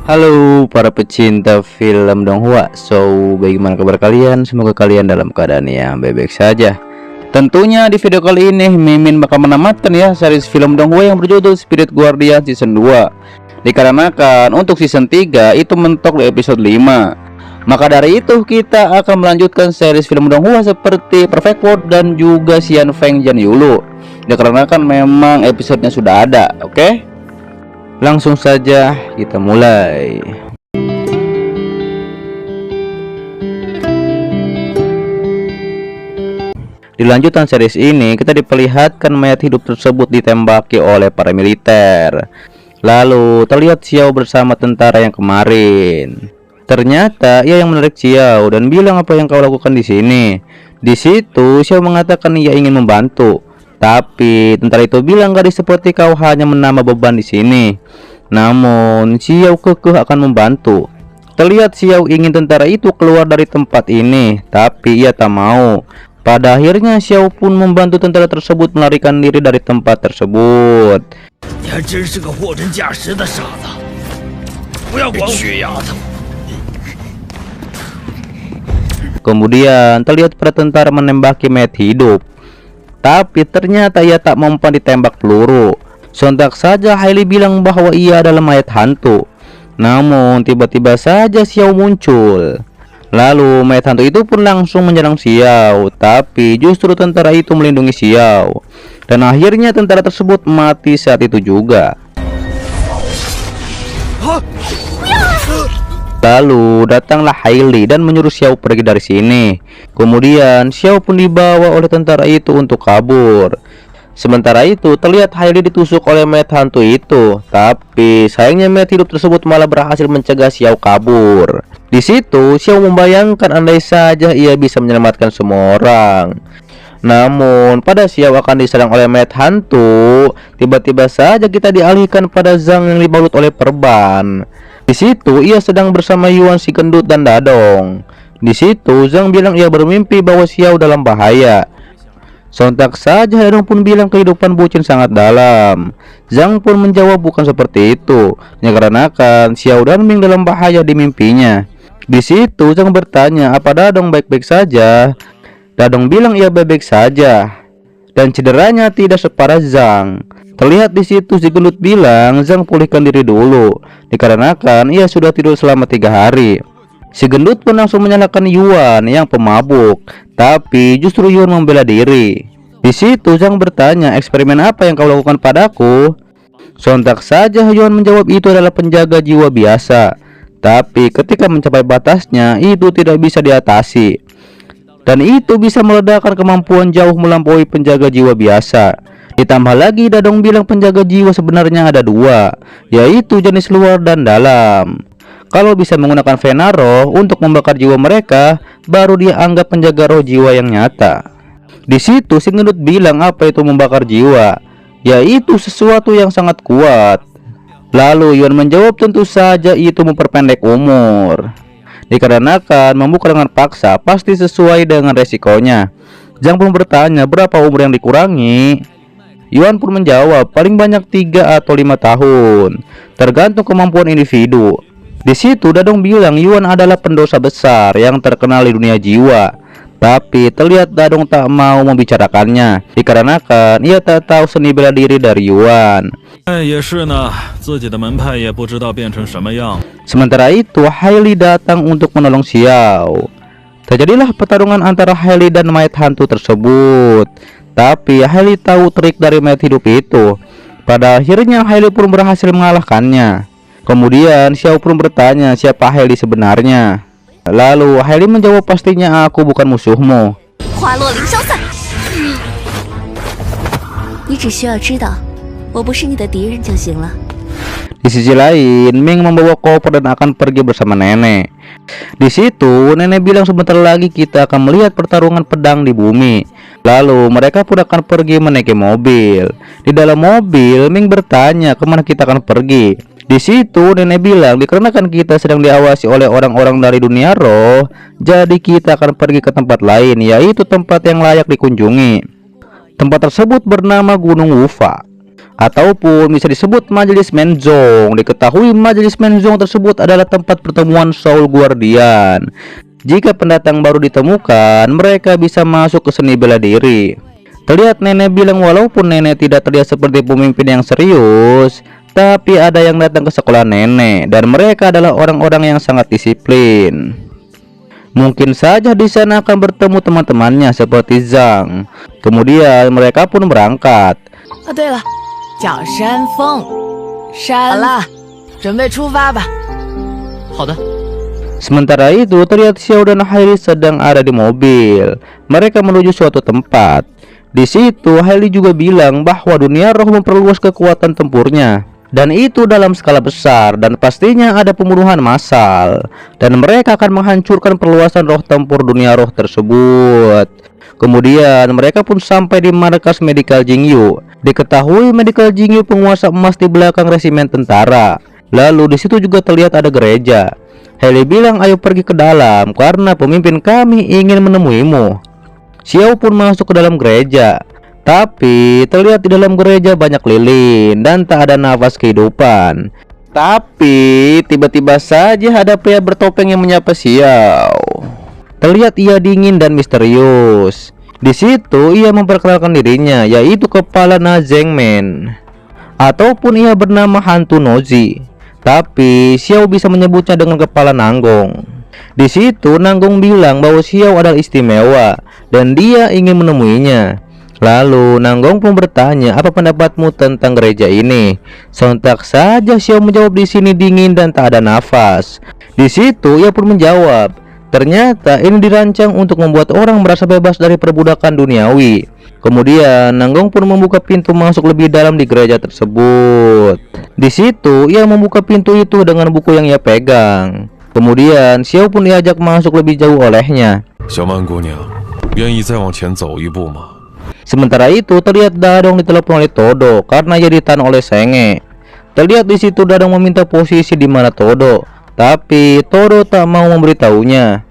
Halo para pecinta film Donghua. Bagaimana kabar kalian? Semoga kalian dalam keadaan yang baik-baik saja. Tentunya di video kali ini Mimin bakal menamatkan ya series film Donghua yang berjudul Spirit Guardian Season 2. Dikarenakan untuk Season 3 itu mentok di episode 5. Maka dari itu kita akan melanjutkan series film Donghua seperti Perfect World dan juga Xian Feng Jian Yulu. Dikarenakan memang episodenya sudah ada, oke? Langsung saja kita mulai. Di lanjutan series ini kita diperlihatkan mayat hidup tersebut ditembaki oleh para militer. Lalu terlihat Xiao bersama tentara yang kemarin. Ternyata ia yang menarik Xiao dan bilang, apa yang kau lakukan di sini? Di situ Xiao mengatakan ia ingin membantu. Tapi tentara itu bilang, gadis seperti kau hanya menambah beban di sini. Namun Xiao kekeh akan membantu. Terlihat Xiao ingin tentara itu keluar dari tempat ini, tapi ia tak mau. Pada akhirnya Xiao pun membantu tentara tersebut melarikan diri dari tempat tersebut. Kemudian terlihat para tentara menembaki mayat hidup. Tapi ternyata ia tak mempan ditembak peluru. Sontak saja Hailey bilang bahwa ia adalah mayat hantu. Namun tiba-tiba saja Xiao muncul. Lalu mayat hantu itu pun langsung menyerang Xiao. Tapi justru tentara itu melindungi Xiao. Dan akhirnya tentara tersebut mati saat itu juga. Lalu datanglah Hailey dan menyuruh Xiao pergi dari sini. Kemudian Xiao pun dibawa oleh tentara itu untuk kabur. Sementara itu terlihat Hailey ditusuk oleh mayat hantu itu. Tapi sayangnya mayat hidup tersebut malah berhasil mencegah Xiao kabur. Di situ Xiao membayangkan andai saja ia bisa menyelamatkan semua orang. Namun pada Xiao akan diserang oleh mayat hantu, tiba-tiba saja kita dialihkan pada Zhang yang dibalut oleh perban. Di situ ia sedang bersama Yuan si gendut dan Dadong. Di situ Zhang bilang ia bermimpi bahwa Xiao dalam bahaya. Sontak saja Dadong pun bilang kehidupan bucin sangat dalam. Zhang pun menjawab bukan seperti itu, dikarenakan Xiao dan Ming dalam bahaya di mimpinya. Di situ Zhang bertanya, apa Dadong baik-baik saja? Dadong bilang ia baik-baik saja dan cederanya tidak separah Zhang. Terlihat di situ si gendut bilang Zhang pulihkan diri dulu, dikarenakan ia sudah tidur selama 3 hari. Si gendut pun langsung menyalahkan Yuan yang pemabuk, tapi justru Yuan membela diri. Di situ Zhang bertanya, eksperimen apa yang kau lakukan padaku? Sontak saja Yuan menjawab itu adalah penjaga jiwa biasa. Tapi ketika mencapai batasnya itu tidak bisa diatasi. Dan itu bisa meledakkan kemampuan jauh melampaui penjaga jiwa biasa. Ditambah lagi Dadong bilang penjaga jiwa sebenarnya ada 2, yaitu jenis luar dan dalam. Kalau bisa menggunakan Vena roh untuk membakar jiwa mereka, baru dia anggap penjaga roh jiwa yang nyata. Di situ si gendut bilang apa itu membakar jiwa, yaitu sesuatu yang sangat kuat. Lalu Yuan menjawab tentu saja itu memperpendek umur. Dikarenakan membuka dengan paksa pasti sesuai dengan resikonya. Zhang pun bertanya berapa umur yang dikurangi. Yuan pun menjawab paling banyak 3 atau 5 tahun, tergantung kemampuan individu. Di situ Dadong bilang Yuan adalah pendosa besar yang terkenal di dunia jiwa. Tapi terlihat Dadong tak mau membicarakannya, dikarenakan ia tak tahu seni bela diri dari Yuan. Sementara itu Hailey datang untuk menolong Xiao. Terjadilah pertarungan antara Hailey dan mayat hantu tersebut. Tapi Hailey tahu trik dari mayat hidup itu. Pada akhirnya Hailey pun berhasil mengalahkannya. Kemudian Xiao pun bertanya siapa Hailey sebenarnya. Lalu Hailey menjawab pastinya aku bukan musuhmu. Di sisi lain Ming membawa koper dan akan pergi bersama nenek. Di situ nenek bilang sebentar lagi kita akan melihat pertarungan pedang di bumi. Lalu mereka pun akan pergi menaiki mobil. Di dalam mobil Ming bertanya kemana kita akan pergi. Di situ nenek bilang dikarenakan kita sedang diawasi oleh orang-orang dari dunia roh, jadi kita akan pergi ke tempat lain, yaitu tempat yang layak dikunjungi. Tempat tersebut bernama Gunung Wufa. ataupun bisa disebut Majelis Menzong. Diketahui Majelis Menzong tersebut adalah tempat pertemuan Soul Guardian. Jika pendatang baru ditemukan, mereka bisa masuk ke seni bela diri. Terlihat nenek bilang walaupun nenek tidak terlihat seperti pemimpin yang serius, tapi ada yang datang ke sekolah nenek dan mereka adalah orang-orang yang sangat disiplin. Mungkin saja di sana akan bertemu teman-temannya seperti Zhang. Kemudian mereka pun berangkat. 啊，对了，叫山峰，山了，准备出发吧。好的。 Sementara itu terlihat Xiao dan Hailey sedang ada di mobil. Mereka menuju suatu tempat. Di situ Hailey juga bilang bahwa dunia roh memperluas kekuatan tempurnya, dan itu dalam skala besar dan pastinya ada pembunuhan massal, dan mereka akan menghancurkan perluasan roh tempur dunia roh tersebut. Kemudian mereka pun sampai di markas Medical Jingyu. Diketahui Medical Jingyu penguasa emas di belakang resimen tentara. Lalu di situ juga terlihat ada gereja. Hailey bilang ayo pergi ke dalam karena pemimpin kami ingin menemuimu. Xiao pun masuk ke dalam gereja. Tapi terlihat di dalam gereja banyak lilin dan tak ada nafas kehidupan. Tapi tiba-tiba saja ada pria bertopeng yang menyapa Xiao. Terlihat ia dingin dan misterius. Di situ ia memperkenalkan dirinya, yaitu kepala Nazengmen, ataupun ia bernama Hantu Nozi. Tapi Xiao bisa menyebutnya dengan kepala Nanggong. Di situ Nanggong bilang bahwa Xiao adalah istimewa dan dia ingin menemuinya. Lalu Nanggong pun bertanya, apa pendapatmu tentang gereja ini? Sontak saja Xiao menjawab, di sini dingin dan tak ada nafas. Di situ ia pun menjawab, ternyata ini dirancang untuk membuat orang merasa bebas dari perbudakan duniawi. Kemudian Nanggong pun membuka pintu masuk lebih dalam di gereja tersebut. Di situ ia membuka pintu itu dengan buku yang ia pegang. Kemudian Xiao pun diajak masuk lebih jauh olehnya. Sementara itu terlihat Dadong ditelepon oleh Todo karena ia ditahan oleh Senge. Terlihat di situ Dadong meminta posisi di mana Todo, tapi Todo tak mau memberitahunya.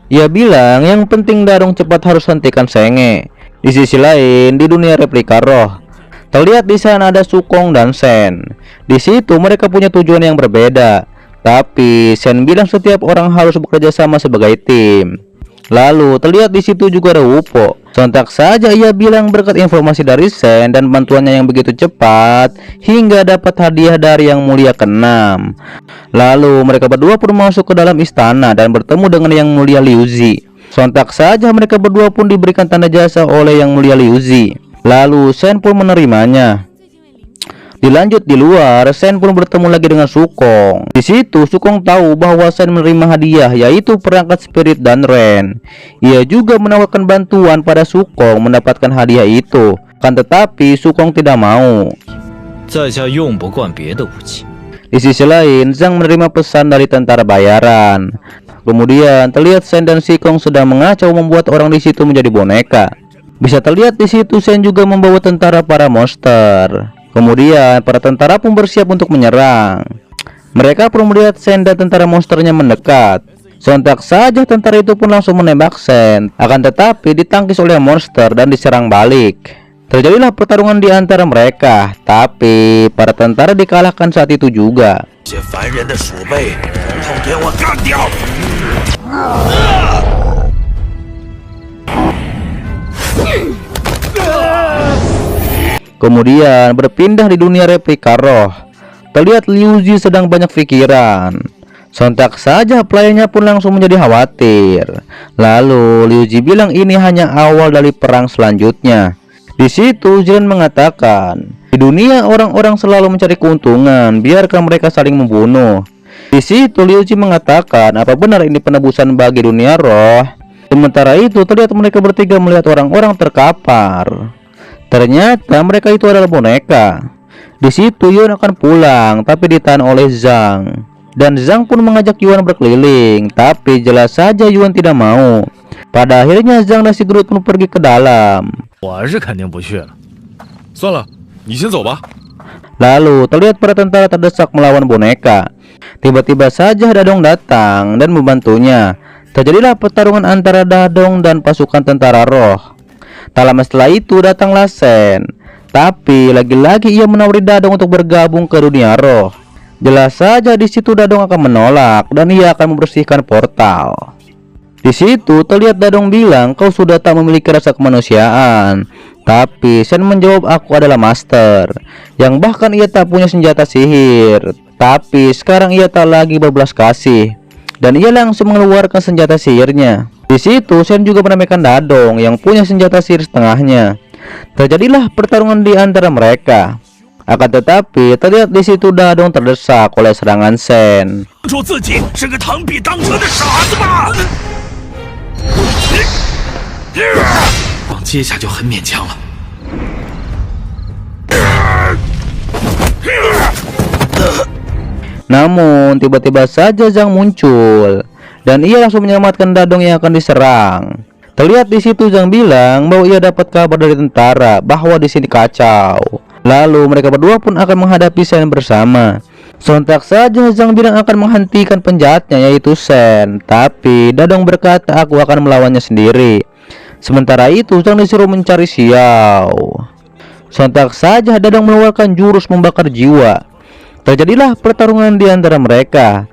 Ia bilang yang penting Dadong cepat harus hentikan Senge. Di sisi lain, di dunia replika roh, terlihat di sana ada Sukong dan Shen. Di situ mereka punya tujuan yang berbeda, tapi Shen bilang setiap orang harus bekerja sama sebagai tim. Lalu terlihat di situ juga ada Wupo. Sontak saja ia bilang berkat informasi dari Shen dan bantuannya yang begitu cepat hingga dapat hadiah dari yang mulia ke-6. Lalu mereka berdua pun masuk ke dalam istana dan bertemu dengan yang mulia Liu Zi. Sontak saja mereka berdua pun diberikan tanda jasa oleh yang mulia Liu Zi. Lalu Shen pun menerimanya. Dilanjut di luar, Shen pun bertemu lagi dengan Sukong. Di situ Sukong tahu bahwa Shen menerima hadiah, yaitu perangkat spirit dan Ren. Ia juga menawarkan bantuan pada Sukong mendapatkan hadiah itu. Kan tetapi Sukong tidak mau. Di sisi lain, Zhang menerima pesan dari tentara bayaran. Kemudian terlihat Shen dan Sikong sedang mengacau membuat orang di situ menjadi boneka. Bisa terlihat di situ Shen juga membawa tentara para monster. Kemudian para tentara pun bersiap untuk menyerang. Mereka pun melihat Shen dan tentara monsternya mendekat. Sontak saja tentara itu pun langsung menembak Shen. Akan tetapi ditangkis oleh monster dan diserang balik. Terjadilah pertarungan di antara mereka, tapi para tentara dikalahkan saat itu juga. Kemudian berpindah di dunia replika roh. Terlihat Liu Zi sedang banyak pikiran. Sontak saja pelayannya pun langsung menjadi khawatir. Lalu Liu Zi bilang ini hanya awal dari perang selanjutnya. Di situ Jiren mengatakan, di dunia orang-orang selalu mencari keuntungan, biarkan mereka saling membunuh. Di situ Liu Zi mengatakan, apa benar ini penebusan bagi dunia roh? Sementara itu terlihat mereka bertiga melihat orang-orang terkapar. Ternyata mereka itu adalah boneka. Di situ Yuan akan pulang, tapi ditahan oleh Zhang. Dan Zhang pun mengajak Yuan berkeliling, tapi jelas saja Yuan tidak mau. Pada akhirnya Zhang dan si Groot pun pergi ke dalam. Lalu terlihat para tentara terdesak melawan boneka. Tiba-tiba saja Dadong datang dan membantunya. Terjadilah pertarungan antara Dadong dan pasukan tentara roh. Tak lama setelah itu datanglah Shen. Tapi lagi-lagi ia menawari Dadong untuk bergabung ke dunia roh. Jelas saja di situ Dadong akan menolak dan ia akan membersihkan portal. Di situ terlihat Dadong bilang, kau sudah tak memiliki rasa kemanusiaan. Tapi Shen menjawab, aku adalah master, yang bahkan ia tak punya senjata sihir. Tapi sekarang ia tak lagi berbelas kasih, dan ia langsung mengeluarkan senjata sihirnya. Di situ Shen juga meremehkan Dadong yang punya senjata sihir setengahnya. Terjadilah pertarungan di antara mereka. Akan tetapi terlihat di situ Dadong terdesak oleh serangan Shen. 说自己是个螳臂当车的傻子吧！光接下就很勉强了。 Namun tiba-tiba saja Zhang muncul dan ia langsung menyelamatkan Dadong yang akan diserang. Terlihat di situ Zhang bilang bahwa ia dapat kabar dari tentara bahwa di sini kacau. Lalu mereka berdua pun akan menghadapi Shen bersama. Sontak saja Zhang bilang akan menghentikan penjahatnya yaitu Shen, tapi Dadong berkata aku akan melawannya sendiri. Sementara itu Zhang disuruh mencari Xiao. Sontak saja Dadong mengeluarkan jurus membakar jiwa. Terjadilah pertarungan di antara mereka.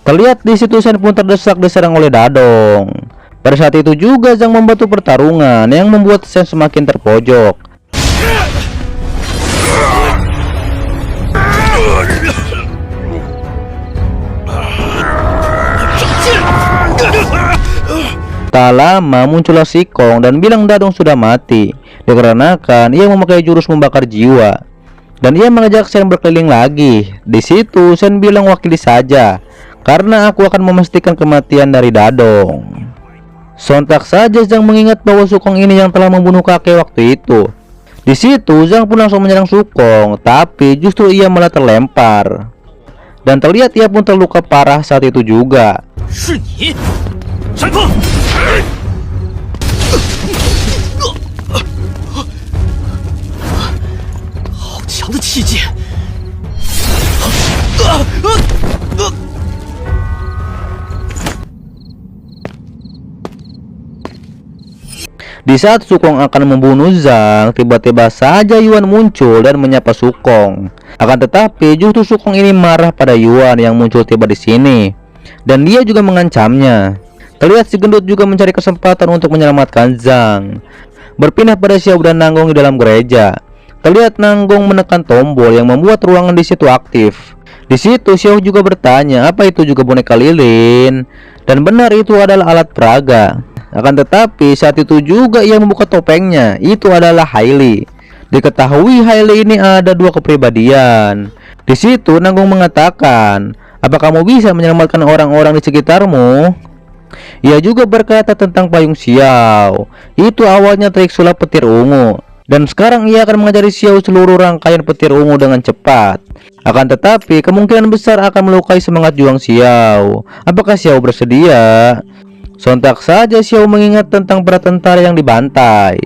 Terlihat di situ Shen pun terdesak diserang oleh Dadong. Pada saat itu juga Zhang membantu pertarungan yang membuat Shen semakin terpojok. Tak lama muncullah Si Kong dan bilang Dadong sudah mati dikarenakan ia memakai jurus membakar jiwa. Dan ia mengajak Shen berkeliling lagi. Di situ Shen bilang wakili saja, karena aku akan memastikan kematian dari Dadong. Sontak saja Zhang mengingat bahwa Su Kong ini yang telah membunuh kakek waktu itu. Di situ Zhang pun langsung menyerang Su Kong, tapi justru ia malah terlempar. Dan terlihat ia pun terluka parah saat itu juga. 是你，山峰！好强的气劲！ Di saat Su Kong akan membunuh Zhang, tiba-tiba saja Yuan muncul dan menyapa Su Kong. Akan tetapi justru Su Kong ini marah pada Yuan yang muncul tiba di sini, dan dia juga mengancamnya. Terlihat si gendut juga mencari kesempatan untuk menyelamatkan Zhang. Berpindah pada Xiao dan Nanggong di dalam gereja. Terlihat Nanggong menekan tombol yang membuat ruangan di situ aktif. Di situ Xiao juga bertanya, apa itu juga boneka lilin? Dan benar itu adalah alat peraga. Akan tetapi saat itu juga ia membuka topengnya. Itu adalah Hailey. Diketahui Hailey ini ada dua kepribadian. Di situ Nanggong mengatakan, apa kamu bisa menyelamatkan orang-orang di sekitarmu? Ia juga berkata tentang payung Xiao. Itu awalnya trik sulap petir ungu, dan sekarang ia akan mengajari Xiao seluruh rangkaian petir ungu dengan cepat. Akan tetapi kemungkinan besar akan melukai semangat juang Xiao. Apakah Xiao bersedia? Sontak saja Xiao mengingat tentang para tentara yang dibantai.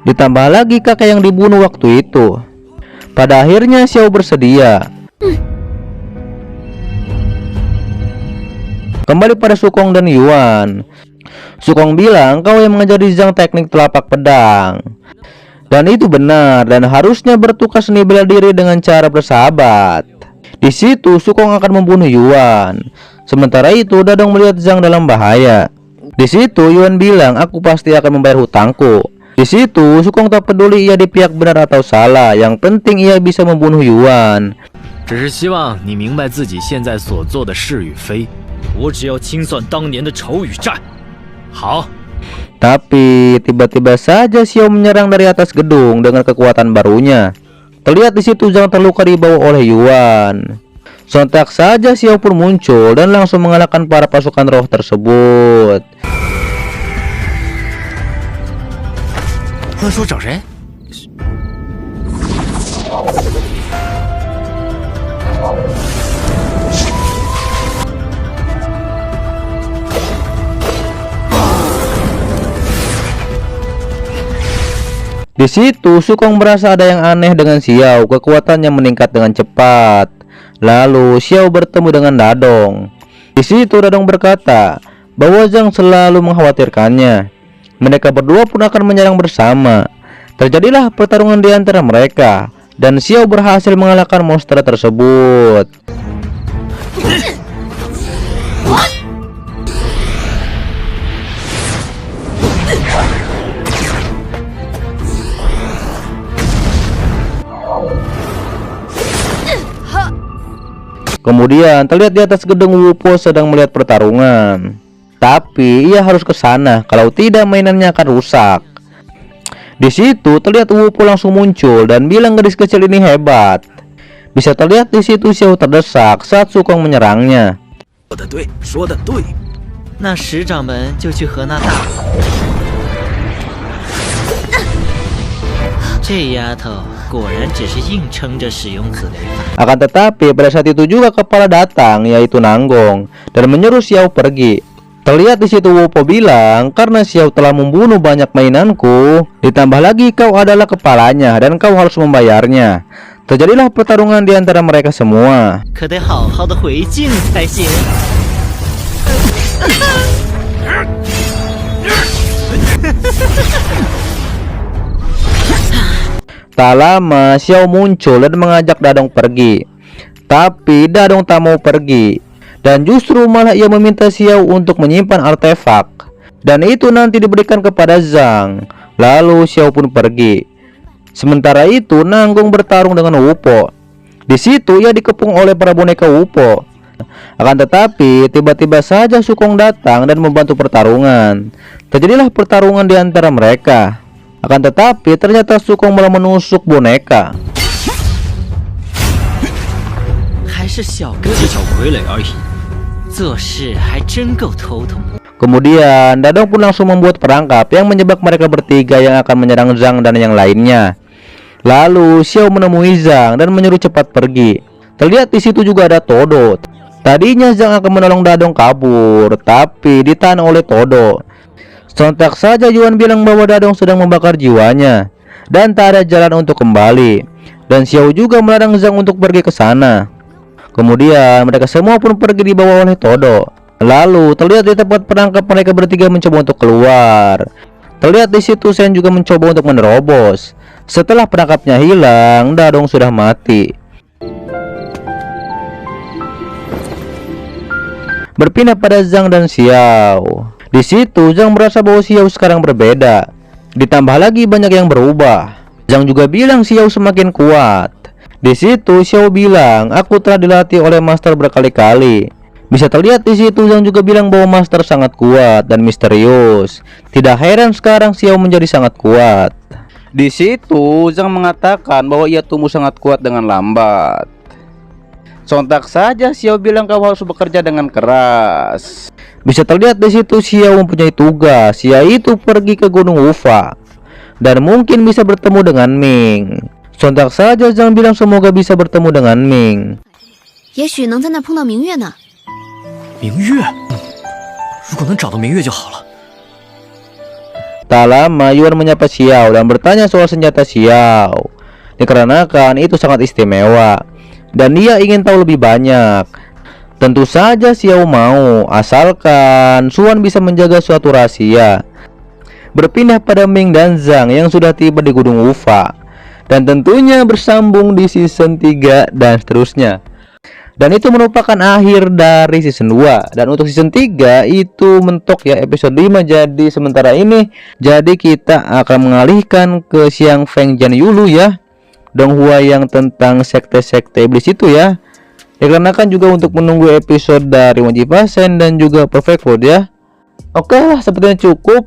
Ditambah lagi kakek yang dibunuh waktu itu. Pada akhirnya Xiao bersedia. Kembali pada Su Kong dan Yuan. Su Kong bilang kau yang mengajari Zhang teknik telapak pedang. Dan itu benar, dan harusnya bertukar seni bela diri dengan cara bersahabat. Di situ Su Kong akan membunuh Yuan. Sementara itu Dadong melihat Zhang dalam bahaya. Di situ Yuan bilang, aku pasti akan membayar hutangku. Di situ Su Kong tak peduli ia di pihak benar atau salah, yang penting ia bisa membunuh Yuan. 只是希望你明白自己现在所做的是与非。我只要清算当年的仇与债。好。 Tapi tiba-tiba saja Xiao menyerang dari atas gedung dengan kekuatan barunya. Terlihat di situ Zhang terluka dibawa oleh Yuan. Sontak saja Xiao pun muncul dan langsung mengalahkan para pasukan roh tersebut. 他说找谁？ Di situ Su Kong merasa ada yang aneh dengan Xiao, kekuatannya meningkat dengan cepat. Lalu Xiao bertemu dengan Dadong. Di situ Dadong berkata bahwa Zhang selalu mengkhawatirkannya. Mereka berdua pun akan menyerang bersama. Terjadilah pertarungan di antara mereka, dan Xiao berhasil mengalahkan monster tersebut. Kemudian terlihat di atas gedung Wu Po sedang melihat pertarungan. Tapi ia harus ke sana, kalau tidak mainannya akan rusak. Di situ terlihat Wu Po langsung muncul dan bilang gadis kecil ini hebat. Bisa terlihat di situ Xiao terdesak saat Sukong menyerangnya. 说得对，说得对。那石掌门就去和那大这丫头果然只是硬撑着使用紫雷法。 Akan tetapi pada saat itu juga kepala datang, yaitu Nanggong, dan menyuruh Xiao pergi. Terlihat di situ Wu Po bilang, karena Xiao telah membunuh banyak mainanku, ditambah lagi kau adalah kepalanya dan kau harus membayarnya. Terjadilah pertarungan di antara mereka semua. 可得好好的回敬才行。 Tak lama Xiao muncul dan mengajak Dadong pergi. Tapi Dadong tak mau pergi, dan justru malah ia meminta Xiao untuk menyimpan artefak, dan itu nanti diberikan kepada Zhang. Lalu Xiao pun pergi. Sementara itu Nanggong bertarung dengan Wu Po. Di situ ia dikepung oleh para boneka Wu Po. Akan tetapi tiba-tiba saja Sukong datang dan membantu pertarungan. Terjadilah pertarungan di antara mereka. Akan tetapi ternyata Sukong malah menusuk boneka. 还是小哥哥小傀儡而已，做事还真够头疼。 Kemudian Dadong pun langsung membuat perangkap yang menjebak mereka bertiga yang akan menyerang Zhang dan yang lainnya. Lalu Xiao menemui Zhang dan menyuruh cepat pergi. Terlihat di situ juga ada Todo. Tadinya Zhang akan menolong Dadong kabur, tapi ditahan oleh Todo. Sontak saja Yuan bilang bahwa Dadong sedang membakar jiwanya dan tak ada jalan untuk kembali. Dan Xiao juga melarang Zhang untuk pergi ke sana. Kemudian mereka semua pun pergi dibawa oleh Todo. Lalu terlihat di tempat perangkap mereka bertiga mencoba untuk keluar. Terlihat di situ Shen juga mencoba untuk menerobos. Setelah perangkapnya hilang, Dadong sudah mati. Berpindah pada Zhang dan Xiao. Di situ Zhang merasa bahwa Xiao sekarang berbeda. Ditambah lagi banyak yang berubah. Zhang juga bilang Xiao semakin kuat. Di situ Xiao bilang, aku telah dilatih oleh master berkali-kali. Bisa terlihat di situ Zhang juga bilang bahwa master sangat kuat dan misterius. Tidak heran sekarang Xiao menjadi sangat kuat. Di situ Zhang mengatakan bahwa ia tumbuh sangat kuat dengan lambat. Sontak saja Xiao bilang kau harus bekerja dengan keras. Bisa terlihat di situ Xiao mempunyai tugas, yaitu pergi ke Gunung Wufa dan mungkin bisa bertemu dengan Ming. Sontak saja Zhang bilang semoga bisa bertemu dengan Ming. 也许能在那碰到明月呢。明月，如果能找到明月就好了。 Tak lama Yuan menyapa Xiao dan bertanya soal senjata Xiao. Dikarenakan itu sangat istimewa dan dia ingin tahu lebih banyak. Tentu saja Xiao mau, asalkan Xuan bisa menjaga suatu rahasia. Berpindah pada Ming dan Zhang yang sudah tiba di Gunung Wufa. Dan tentunya bersambung di season 3 dan seterusnya. Dan itu merupakan akhir dari season 2. Dan untuk season 3 itu mentok ya episode 5. Jadi sementara ini kita akan mengalihkan ke Xiang Feng Jian Yulu ya, Donghua yang tentang sekte-sekte iblis itu ya. Dikarenakan juga untuk menunggu episode dari Wajib Pasen dan juga Perfect World ya. Oke lah, sepertinya cukup.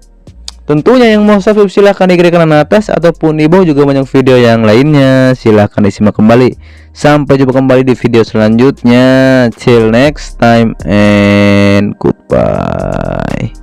Tentunya yang mau subscribe silahkan di kiri kanan atas, ataupun di bawah juga banyak video yang lainnya. Silahkan disimak kembali. Sampai jumpa kembali di video selanjutnya. Till next time and goodbye.